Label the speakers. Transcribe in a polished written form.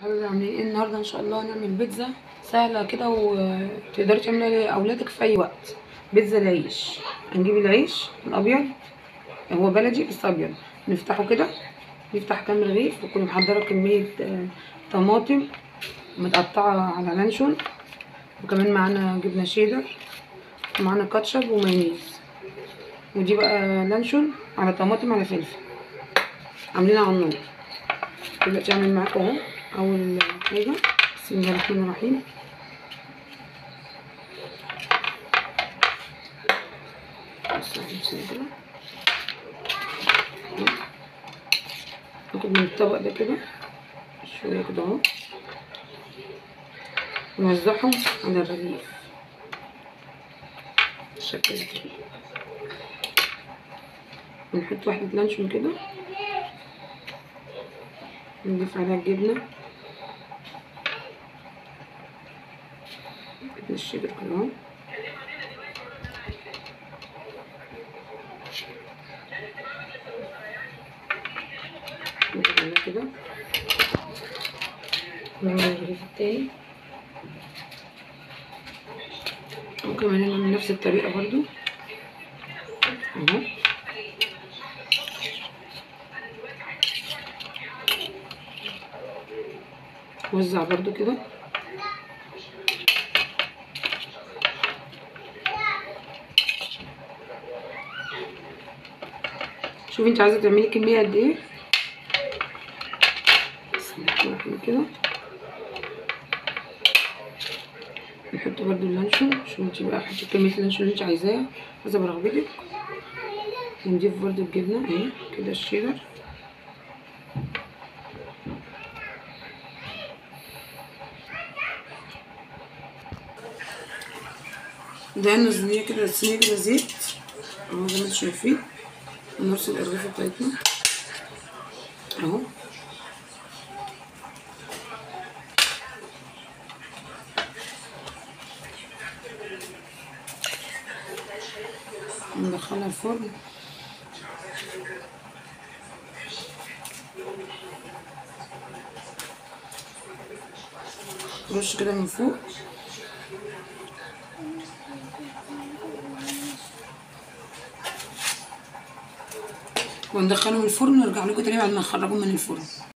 Speaker 1: حبايبي عاملين ايه النهارده؟ ان شاء الله هنعمل بيتزا سهله كده وتقدري تعمليها لاولادك في اي وقت. بيتزا العيش. هنجيب العيش الابيض، هو بلدي بس ابيض. نفتحه كده، نفتح كام رغيف، وكنا محضره كميه طماطم متقطعه على لانشون، وكمان معانا جبنه شيدر، ومعانا كاتشب ومايونيز. ودي بقى لانشون على طماطم على فلفل عاملينها على النار. دلوقتي هعمل معاكم اهو اول حاجه. بسم الله الرحمن الرحيم. ناخد من الطبق ده كده شويه كده اهو، ونوزعهم على الرغيف بالشكل ده كده، ونحط واحده لانشون كده، ونضيف عليها الجبنه الشيدر كده اهو، نعمل كده، ونعمل الرغيف التاني، وكمان نعمل نفس الطريقة برضو اهو. وزع برضو كده، شوفي انت عايزة تعملي كمية قد ايه. بسم الله الرحمن الرحيم كده. نحط برضو اللانشون، شوفي انت بقى حطي كمية اللانشون اللي انت عايزاها حسب رغبتك. ونضيف برضو الجبنة اهي كده الشيدر، دهنا الصينية كده، الصينية كده زيت اهو زي ما انتوا شايفين، ونرص الأرغفة بتاعتنا اهو. ندخلها الفرن. رش كده من فوق، وندخلهم الفرن ونرجع لكم تاني بعد ما نخرجهم من الفرن.